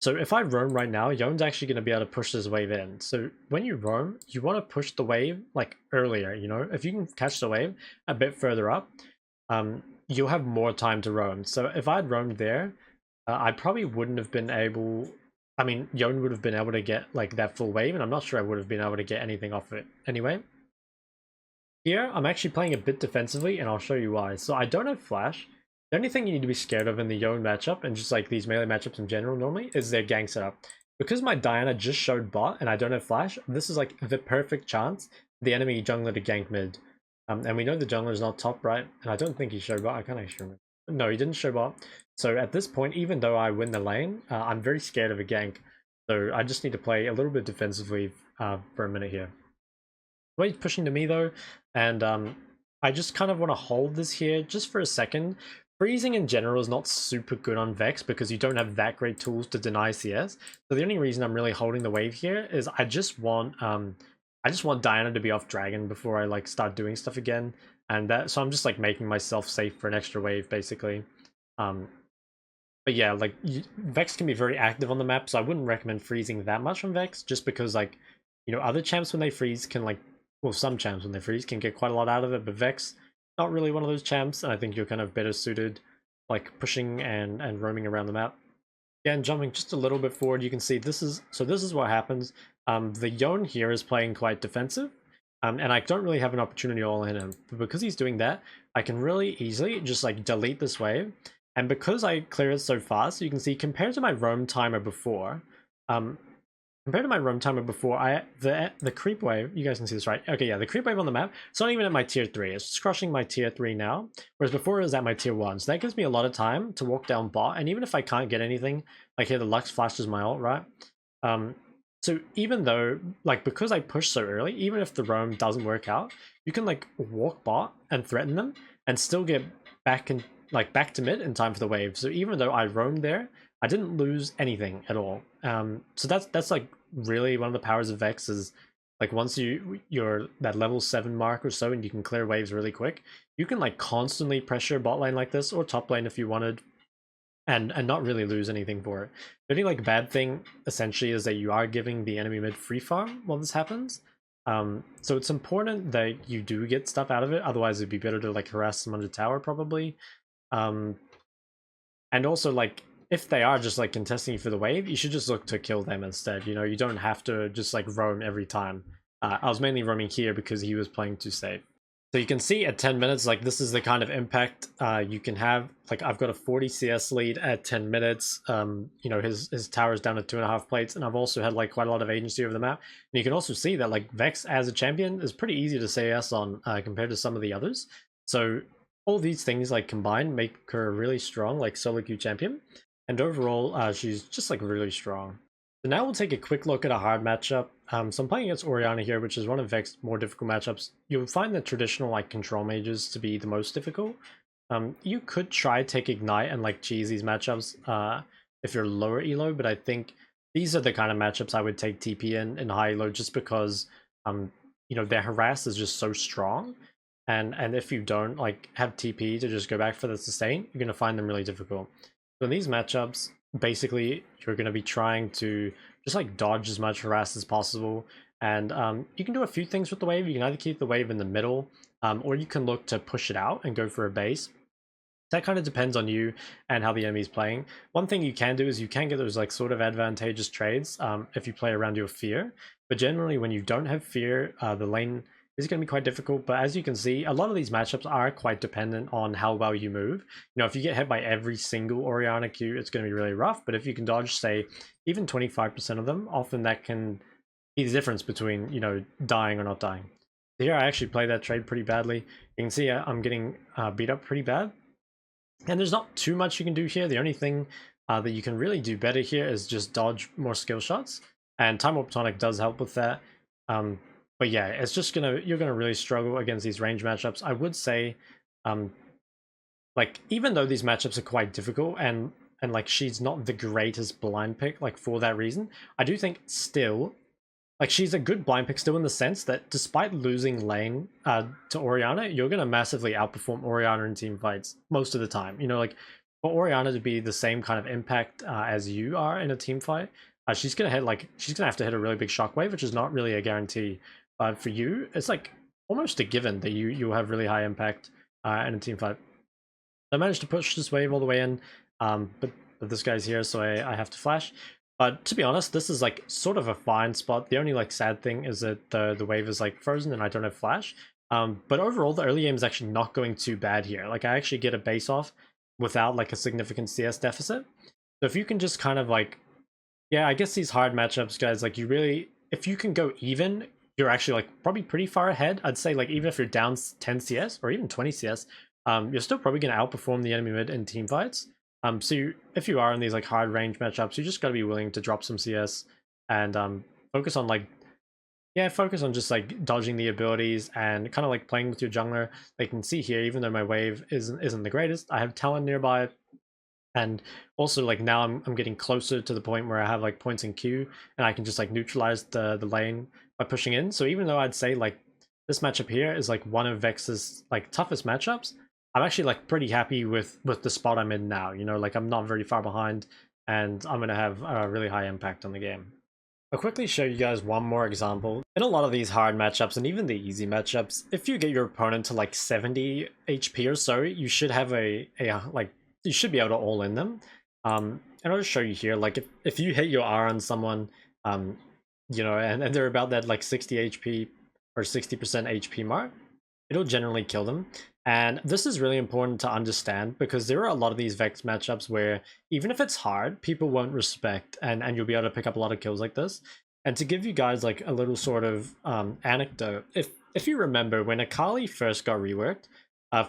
So if I roam right now, Yone's actually going to be able to push this wave in. So when you roam, you want to push the wave like earlier, you know? If you can catch the wave a bit further up, you'll have more time to roam. So if I'd roamed there, I probably wouldn't have been able. I mean, Yon would have been able to get like that full wave, and I'm not sure I would have been able to get anything off it. Anyway, here I'm actually playing a bit defensively, and I'll show you why. So I don't have flash. The only thing you need to be scared of in the Yon matchup, and just like these melee matchups in general normally, is their gank setup. Because my Diana just showed bot, and I don't have flash, this is like the perfect chance for the enemy jungler to gank mid. And we know the jungler is not top right, and I don't think he showed bot. I can't actually remember. No, he didn't show bot. So at this point, even though I win the lane, I'm very scared of a gank. So I just need to play a little bit defensively for a minute here. Well, he's pushing to me though, and I just kind of want to hold this here just for a second. Freezing in general is not super good on Vex because you don't have that great tools to deny CS. So the only reason I'm really holding the wave here is I just want Diana to be off Dragon before I like start doing stuff again, and that so I'm just like making myself safe for an extra wave basically. Um, but yeah, like Vex can be very active on the map, so I wouldn't recommend freezing that much on Vex just because like other champs when they freeze can like well some champs when they freeze can get quite a lot out of it, but Vex not really one of those champs, and I think you're kind of better suited like pushing and roaming around the map. Again, jumping just a little bit forward, you can see this is what happens. The Yon here is playing quite defensive, and I don't really have an opportunity all in him. But because he's doing that, I can really easily just like delete this wave. And because I clear it so fast, you can see compared to my roam timer before, um, the creep wave, you guys can see this, right? Okay, yeah, the creep wave on the map, it's not even at my tier 3, it's just crushing my tier 3 now, whereas before it was at my tier 1, so that gives me a lot of time to walk down bot, and even if I can't get anything, like here the Lux flashes my ult, right? So even though, like, because I push so early, even if the roam doesn't work out, you can like walk bot and threaten them, and still get back to mid in time for the wave. So even though I roamed there, I didn't lose anything at all. So that's like really one of the powers of Vex is like once you're that level 7 mark or so and you can clear waves really quick, you can like constantly pressure bot lane like this or top lane if you wanted, and not really lose anything for it. The only like bad thing essentially is that you are giving the enemy mid free farm while this happens. So it's important that you do get stuff out of it, otherwise it'd be better to like harass them under tower probably. And also like if they are just like contesting you for the wave, you should just look to kill them instead. You don't have to just like roam every time. I was mainly roaming here because he was playing too safe. So you can see at 10 minutes, like this is the kind of impact you can have. Like I've got a 40 CS lead at 10 minutes. His tower's down to 2.5 plates, and I've also had like quite a lot of agency over the map. And you can also see that like Vex as a champion is pretty easy to CS on compared to some of the others. So all these things like combined make her a really strong like solo queue champion. And overall, she's just like really strong. So now we'll take a quick look at a hard matchup. So I'm playing against Orianna here, which is one of Vex's more difficult matchups. You'll find the traditional like control mages to be the most difficult. You could try take Ignite and like cheese these matchups if you're lower elo, but I think these are the kind of matchups I would take TP in high elo just because their harass is just so strong. And if you don't like have TP to just go back for the sustain, you're gonna find them really difficult. So in these matchups, basically you're going to be trying to just like dodge as much harass as possible, and you can do a few things with the wave. You can either keep the wave in the middle, or you can look to push it out and go for a base. That kind of depends on you and how the enemy's playing. One thing you can do is you can get those like sort of advantageous trades if you play around your fear, but generally when you don't have fear, the lane is going to be quite difficult. But as you can see, a lot of these matchups are quite dependent on how well you move. If you get hit by every single Orianna Q, it's going to be really rough. But if you can dodge, say, even 25% of them, often that can be the difference between, dying or not dying. Here, I actually play that trade pretty badly. You can see I'm getting beat up pretty bad. And there's not too much you can do here. The only thing that you can really do better here is just dodge more skill shots. And Time Warp Tonic does help with that. But yeah, it's just you're gonna really struggle against these range matchups. I would say, like even though these matchups are quite difficult and like she's not the greatest blind pick, like for that reason, I do think still, like she's a good blind pick still in the sense that despite losing lane to Orianna, you're gonna massively outperform Orianna in team fights most of the time. Like for Orianna to be the same kind of impact as you are in a team fight, she's gonna have to hit a really big shockwave, which is not really a guarantee. But for you, it's like almost a given that you'll have really high impact in a team fight. I managed to push this wave all the way in, but but this guy's here, so I have to flash. But to be honest, this is like sort of a fine spot. The only like sad thing is that the wave is like frozen and I don't have flash. But overall, the early game is actually not going too bad here. Like I actually get a base off without like a significant CS deficit. So if you can just kind of like, yeah, I guess these hard matchups, guys, like you really, if you can go even, you're actually like probably pretty far ahead. I'd say like even if you're down 10 CS or even 20 CS, you're still probably going to outperform the enemy mid in team fights. So if you are in these like hard range matchups, you just got to be willing to drop some CS and focus on like, yeah, focus on just like dodging the abilities and kind of like playing with your jungler. Like you can see here, even though my wave isn't the greatest, I have talent nearby. And also like now I'm getting closer to the point where I have like points in Q and I can just like neutralize the lane by pushing in. So even though I'd say like this matchup here is like one of Vex's like toughest matchups, I'm actually like pretty happy with the spot I'm in now. You know, like I'm not very far behind and I'm gonna have a really high impact on the game. I'll quickly show you guys one more example. In a lot of these hard matchups and even the easy matchups, if you get your opponent to like 70 HP or so, you should have a like you should be able to all in them. And I'll just show you here, like if you hit your R on someone, you know, and they're about that like 60 HP or 60% HP mark, it'll generally kill them. And this is really important to understand because there are a lot of these Vex matchups where even if it's hard, people won't respect and you'll be able to pick up a lot of kills like this. And to give you guys like a little sort of anecdote, if you remember when Akali first got reworked,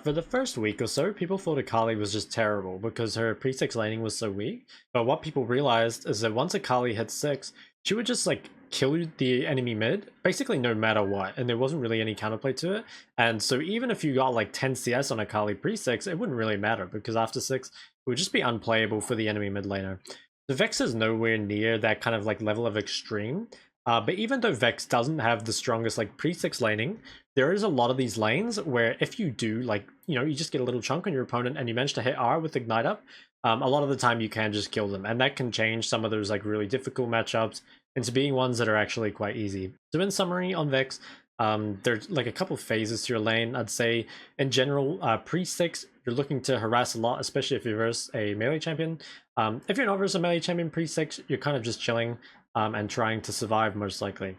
for the first week or so, people thought Akali was just terrible because her pre-6 laning was so weak. But what people realized is that once Akali hit 6, she would just like kill the enemy mid, basically no matter what, and there wasn't really any counterplay to it. And so even if you got like 10 CS on Akali pre-6, it wouldn't really matter because after 6, it would just be unplayable for the enemy mid laner. The Vex is nowhere near that kind of like level of extreme. But even though Vex doesn't have the strongest like pre-6 laning, there is a lot of these lanes where if you do like, you know, you just get a little chunk on your opponent and you manage to hit R with Ignite up, a lot of the time you can just kill them. And that can change some of those like really difficult matchups into being ones that are actually quite easy. So in summary on Vex, there's like a couple phases to your lane. I'd say in general, pre-6, you're looking to harass a lot, especially if you verse a melee champion. If you're not versus a melee champion pre-6, you're kind of just chilling and trying to survive most likely.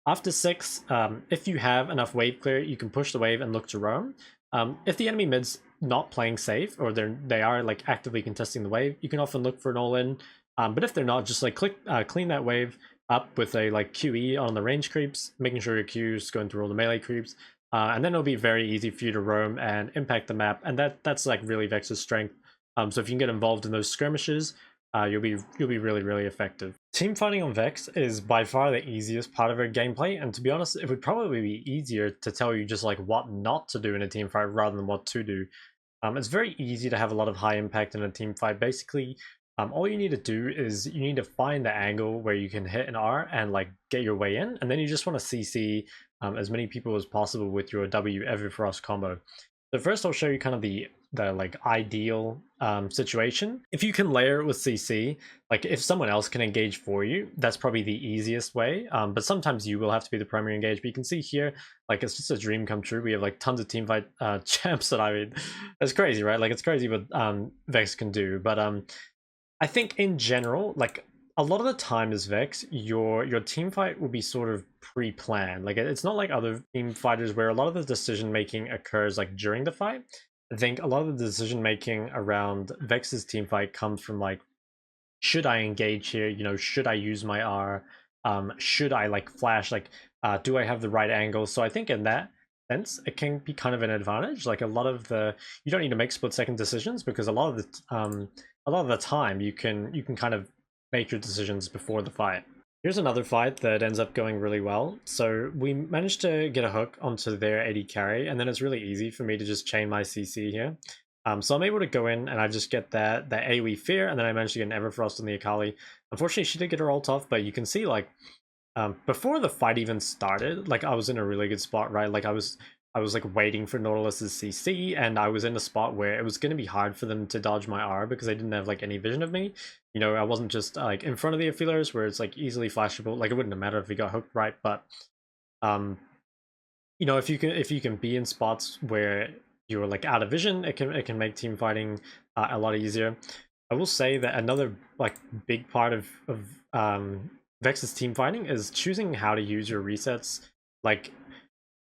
After 6, if you have enough wave clear, you can push the wave and look to roam. If the enemy mid's not playing safe or they are like actively contesting the wave, you can often look for an all-in. But if they're not, just like clean that wave up with a like QE on the range creeps, making sure your Q is going through all the melee creeps, and then it'll be very easy for you to roam and impact the map, and that's like really Vex's strength. So if you can get involved in those skirmishes, you'll be really effective. Team fighting on Vex is by far the easiest part of her gameplay, and to be honest, it would probably be easier to tell you just like what not to do in a team fight rather than what to do. It's very easy to have a lot of high impact in a team fight. Basically, all you need to do is you need to find the angle where you can hit an R and like get your way in, and then you just want to CC as many people as possible with your W Everfrost combo. So first I'll show you kind of the like ideal situation. If you can layer it with CC, like if someone else can engage for you, that's probably the easiest way. But sometimes you will have to be the primary engage. But you can see here, like it's just a dream come true. We have like tons of teamfight champs that I mean, it's crazy, right? Like it's crazy what Vex can do. But I think in general, like a lot of the time as Vex, your team fight will be sort of pre-planned. Like it's not like other team fighters where a lot of the decision making occurs like during the fight. I think a lot of the decision making around Vex's team fight comes from like, should I engage here? You know, should I use my R? Should I like flash? Like, do I have the right angle? So I think in that sense, it can be kind of an advantage. Like a lot of you don't need to make split-second decisions because a lot of the time you can kind of make your decisions before the fight. Here's another fight that ends up going really well. So we managed to get a hook onto their AD carry, and then it's really easy for me to just chain my CC here. So I'm able to go in and I just get that AoE fear, and then I managed to get an Everfrost on the Akali. Unfortunately, she did get her ult off, but you can see like before the fight even started, like I was in a really good spot, right? Like I was like waiting for Nautilus's CC, and I was in a spot where it was going to be hard for them to dodge my R because they didn't have like any vision of me. You know, I wasn't just like in front of the affiliators where it's like easily flashable. Like it wouldn't have mattered if we got hooked, right? But you know, if you can be in spots where you're like out of vision, it can make team fighting a lot easier. I will say that another like big part of Vex's team fighting is choosing how to use your resets. Like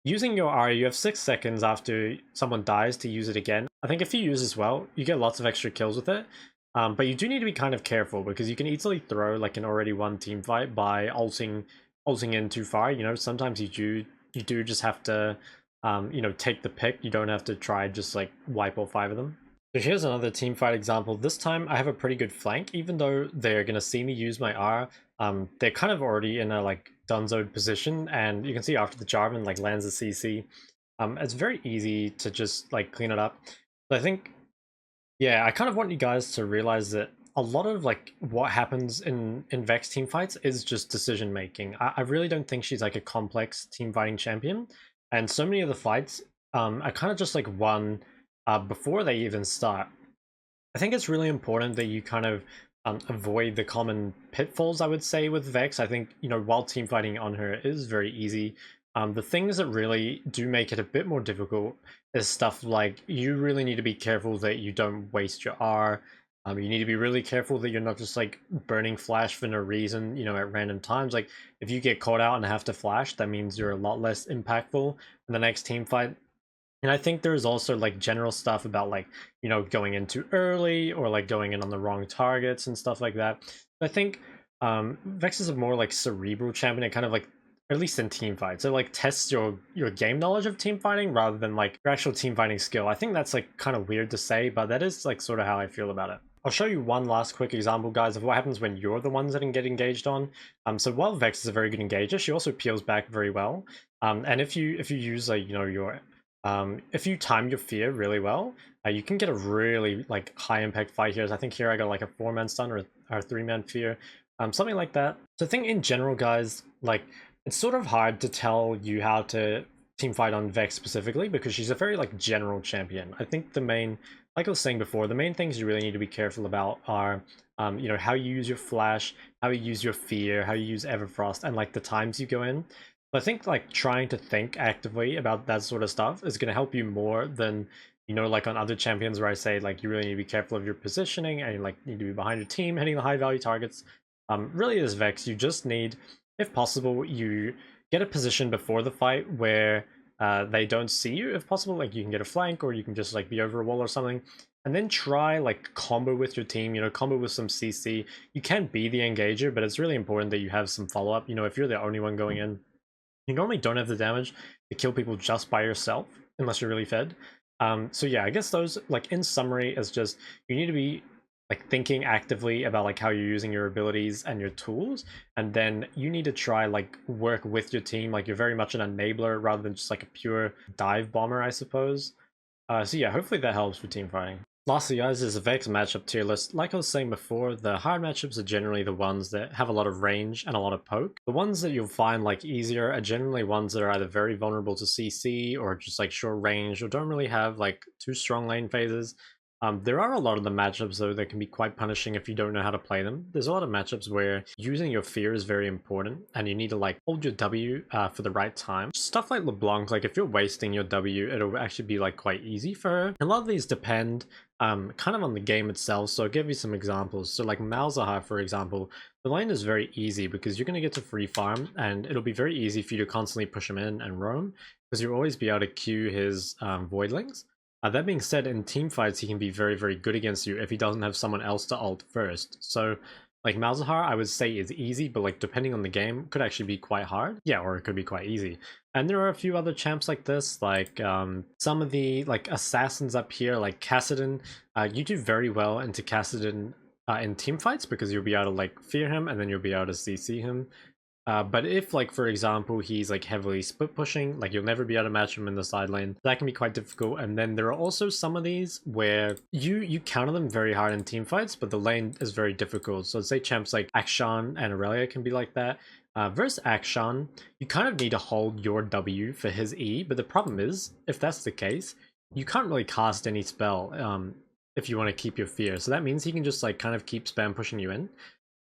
using your R, you have 6 seconds after someone dies to use it again. I think if you use this well, you get lots of extra kills with it. But you do need to be kind of careful because you can easily throw like an already won team fight by ulting in too far. You know, sometimes you do just have to you know, take the pick. You don't have to try just like wipe all 5 of them. So here's another team fight example. This time I have a pretty good flank, even though they're gonna see me use my R. They're kind of already in a like dunzoed position, and you can see after the Jarvan like lands a CC, it's very easy to just like clean it up. But I think, yeah, I kind of want you guys to realize that a lot of like what happens in Vex team fights is just decision making. I really don't think she's like a complex team fighting champion, and so many of the fights are kind of just like won before they even start. I think it's really important that you kind of avoid the common pitfalls, I would say, with Vex. I think, you know, while team fighting on her is very easy, the things that really do make it a bit more difficult is stuff like you really need to be careful that you don't waste your R. You need to be really careful that you're not just like burning flash for no reason, you know, at random times. Like if you get caught out and have to flash, that means you're a lot less impactful in the next team fight. And I think there's also like general stuff about like, you know, going in too early or like going in on the wrong targets and stuff like that. I think Vex is a more like cerebral champion. It kind of like, at least in team fights, it like tests your game knowledge of team fighting rather than like your actual team fighting skill. I think that's like kind of weird to say, but that is like sort of how I feel about it. I'll show you one last quick example, guys, of what happens when you're the ones that get engaged on. So while Vex is a very good engager, she also peels back very well. And if you use like, you know, your if you time your fear really well, you can get a really like high impact fight here. I think here I got like a 4-man stun or a 3-man fear, something like that. So I think in general, guys, like it's sort of hard to tell you how to team fight on Vex specifically because she's a very like general champion. I think the main, like I was saying before, the main things you really need to be careful about are you know, how you use your flash, how you use your fear, how you use Everfrost, and like the times you go in. I think like trying to think actively about that sort of stuff is going to help you more than, you know, like on other champions where I say like you really need to be careful of your positioning and you like need to be behind your team hitting the high value targets. Really as Vex, you just need, if possible, you get a position before the fight where they don't see you if possible. Like you can get a flank or you can just like be over a wall or something, and then try like combo with your team, you know, combo with some CC. You can be the engager, but it's really important that you have some follow-up. You know, if you're the only one going in, you normally don't have the damage to kill people just by yourself unless you're really fed. So yeah, I guess those, like in summary, is just you need to be like thinking actively about like how you're using your abilities and your tools, and then you need to try like work with your team. Like you're very much an enabler rather than just like a pure dive bomber, I suppose. So yeah, hopefully that helps with team fighting. Lastly, guys, is a Vex matchup tier list. Like I was saying before, the hard matchups are generally the ones that have a lot of range and a lot of poke. The ones that you'll find like easier are generally ones that are either very vulnerable to CC or just like short range or don't really have like too strong lane phases. There are a lot of the matchups though that can be quite punishing if you don't know how to play them. There's a lot of matchups where using your fear is very important and you need to like hold your W for the right time. Stuff like LeBlanc, like if you're wasting your W, it'll actually be like quite easy for her. A lot of these depend kind of on the game itself, so I'll give you some examples. So like Malzahar, for example, the lane is very easy because you're going to get to free farm and it'll be very easy for you to constantly push him in and roam because you'll always be able to queue his voidlings. That being said, in team fights, he can be very, very good against you if he doesn't have someone else to ult first. So, like Malzahar, I would say is easy, but like depending on the game, could actually be quite hard. Yeah, or it could be quite easy. And there are a few other champs like this, like some of the like assassins up here, like Kassadin. You do very well into Kassadin in team fights because you'll be able to like fear him and then you'll be able to CC him. But if, like, for example, he's like heavily split pushing, like you'll never be able to match him in the side lane. That can be quite difficult. And then there are also some of these where you counter them very hard in team fights, but the lane is very difficult. So say champs like Akshan and Aurelia can be like that. Versus Akshan, you kind of need to hold your W for his E, but the problem is, if that's the case, you can't really cast any spell if you want to keep your fear. So that means he can just like kind of keep spam pushing you in,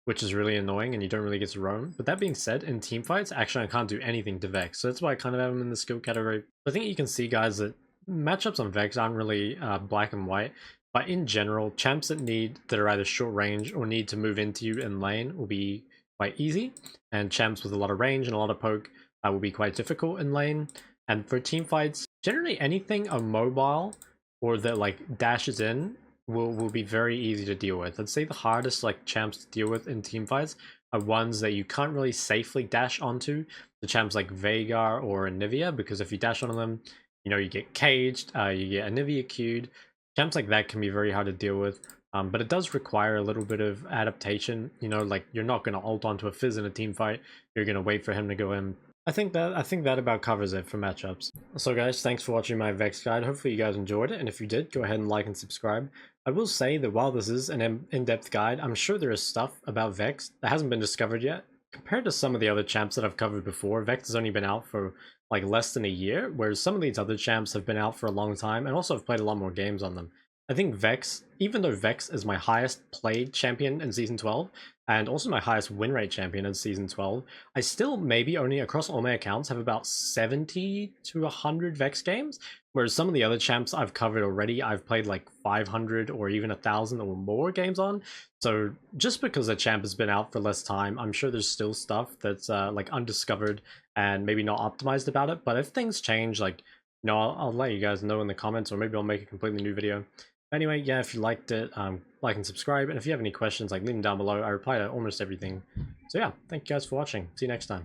which is really annoying and you don't really get to roam. But that being said, in team fights, actually I can't do anything to Vex, so that's why I kind of have him in the skill category. I think you can see, guys, that matchups on Vex aren't really black and white. But in general, champs that are either short range or need to move into you in lane will be quite easy, and champs with a lot of range and a lot of poke will be quite difficult in lane. And for team fights, generally anything on mobile or that like dashes in will be very easy to deal with. I'd say the hardest like champs to deal with in team fights are ones that you can't really safely dash onto. The champs like Veigar or Anivia, because if you dash onto them, you know, you get caged, you get Anivia queued. Champs like that can be very hard to deal with. But it does require a little bit of adaptation. You know, like you're not going to ult onto a Fizz in a team fight. You're going to wait for him to go in. I think that about covers it for matchups. So guys, thanks for watching my Vex guide. Hopefully you guys enjoyed it, and if you did, go ahead and like and subscribe. I will say that while this is an in-depth guide, I'm sure there is stuff about Vex that hasn't been discovered yet. Compared to some of the other champs that I've covered before, Vex has only been out for like less than a year, whereas some of these other champs have been out for a long time, and also have played a lot more games on them. I think Vex, even though Vex is my highest played champion in Season 12, and also my highest win rate champion in Season 12, I still maybe only across all my accounts have about 70 to 100 Vex games, whereas some of the other champs I've covered already, I've played like 500 or even 1,000 or more games on. So just because a champ has been out for less time, I'm sure there's still stuff that's like undiscovered and maybe not optimized about it. But if things change, like, you know, I'll let you guys know in the comments, or maybe I'll make a completely new video. Anyway, yeah, if you liked it, like and subscribe, and if you have any questions, like leave them down below. I reply to almost everything. So yeah, thank you guys for watching. See you next time.